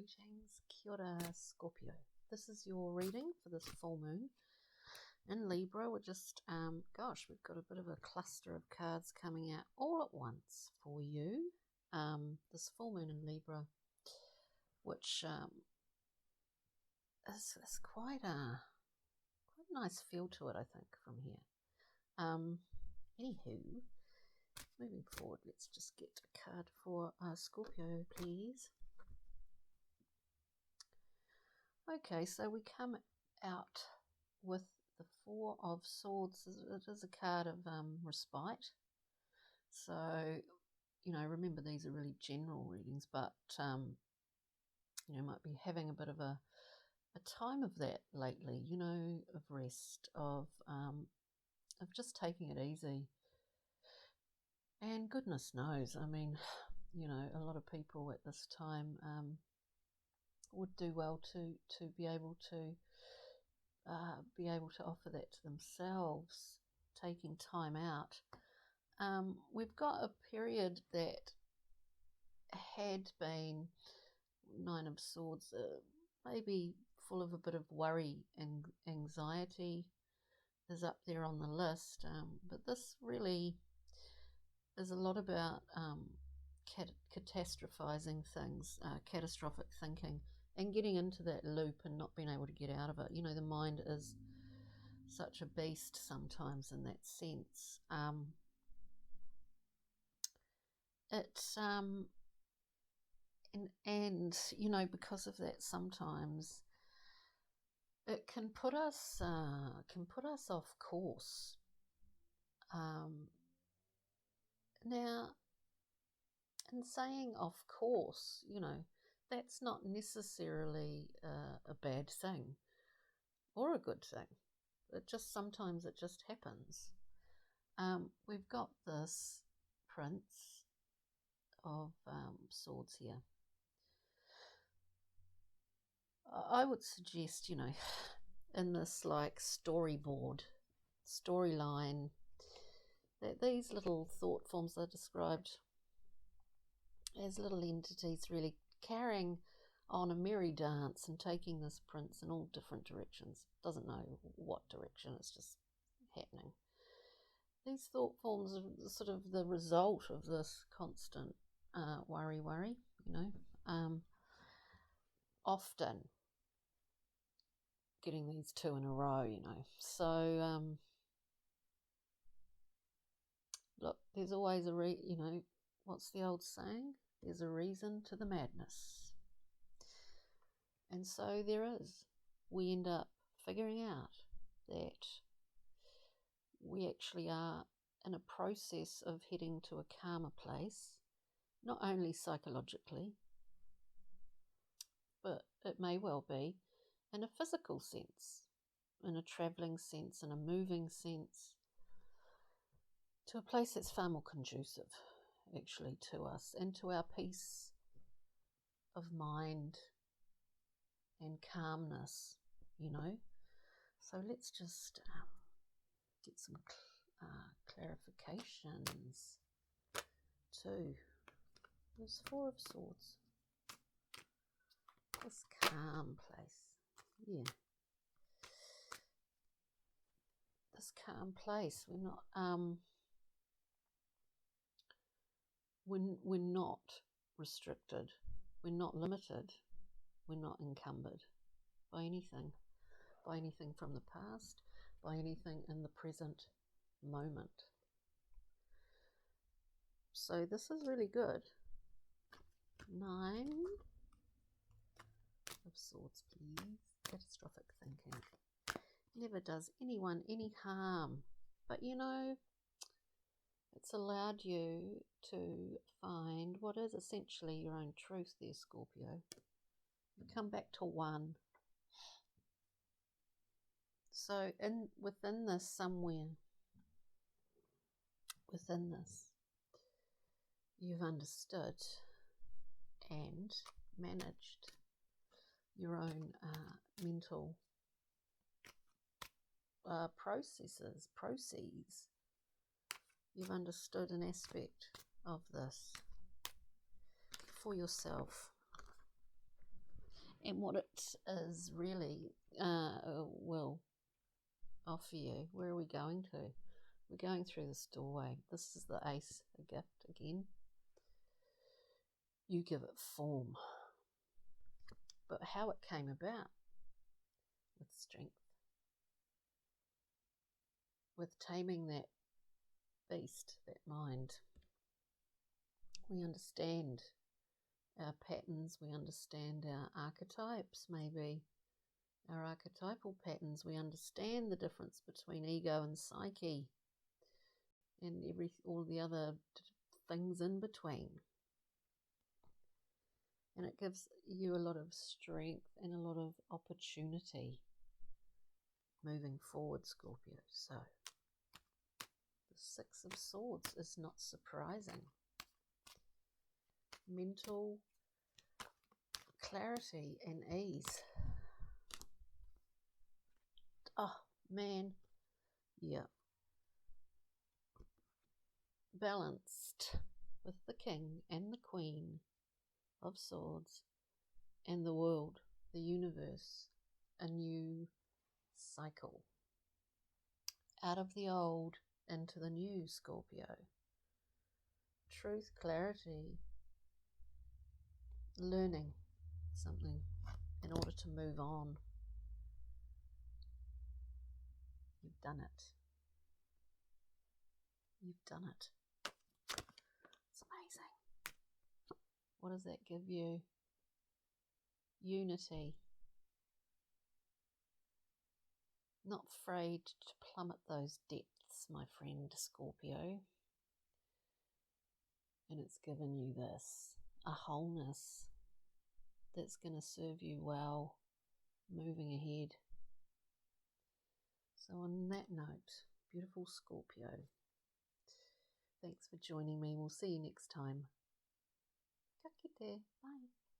Greetings, kia ora, Scorpio. This is your reading for this full moon in Libra. We're just, we've got a bit of a cluster of cards coming out all at once for you. This full moon in Libra, which is quite a nice feel to it, I think, from here. Anywho, moving forward, let's just get a card for Scorpio, please. Okay, so we come out with the Four of Swords. It is a card of respite. So, remember these are really general readings, but, might be having a bit of a time of that lately, of rest, of just taking it easy. And goodness knows, I mean, a lot of people at this time would do well to be able to offer that to themselves, taking time out. We've got a period that had been Nine of Swords, maybe full of a bit of worry and anxiety is up there on the list, but this really is a lot about catastrophizing things, catastrophic thinking, and getting into that loop and not being able to get out of it. The mind is such a beast sometimes in that sense. Because of that, sometimes it can put us off course. Now, in saying off course, that's not necessarily a bad thing or a good thing. Sometimes it just happens. We've got this Prince of Swords here. I would suggest, in this like storyline, that these little thought forms are described as little entities really carrying on a merry dance and taking this prince in all different directions. Doesn't know what direction, it's just happening. These thought forms are sort of the result of this constant worry, often getting these two in a row, So, look, there's always what's the old saying? There's a reason to the madness. And so there is. We end up figuring out that we actually are in a process of heading to a calmer place, not only psychologically, but it may well be in a physical sense, in a travelling sense, in a moving sense, to a place that's far more conducive, actually, to us and to our peace of mind and calmness, So let's just get some clarifications too. There's Four of Swords. This calm place. Yeah. This calm place. We're not we're not restricted. We're not limited. We're not encumbered by anything from the past, by anything in the present moment. So this is really good. Nine of Swords, please. Catastrophic thinking never does anyone any harm, but it's allowed you to find what is essentially your own truth there, Scorpio. You come back to one. So within this, somewhere within this, you've understood and managed your own mental processes. You've understood an aspect of this for yourself. And what it is really will offer you. Where are we going to? We're going through this doorway. This is the ace, a gift again. You give it form. But how it came about, with strength, with taming that beast, that mind. We understand our patterns, we understand our archetypes, maybe our archetypal patterns. We understand the difference between ego and psyche and all the other things in between. And it gives you a lot of strength and a lot of opportunity moving forward, Scorpio. So the Six of Swords is not surprising. Mental clarity and ease. Oh, man. Yeah. Balanced with the King and the Queen of Swords and the world, the universe, a new cycle. Out of the old into the new, Scorpio. Truth, clarity, learning something in order to move on. You've done it. You've done it. It's amazing. What does that give you? Unity. Not afraid to plummet those depths, my friend Scorpio. And it's given you this, a wholeness that's going to serve you well moving ahead. So on that note, beautiful Scorpio, thanks for joining me. We'll see you next time. Ka kite. Bye.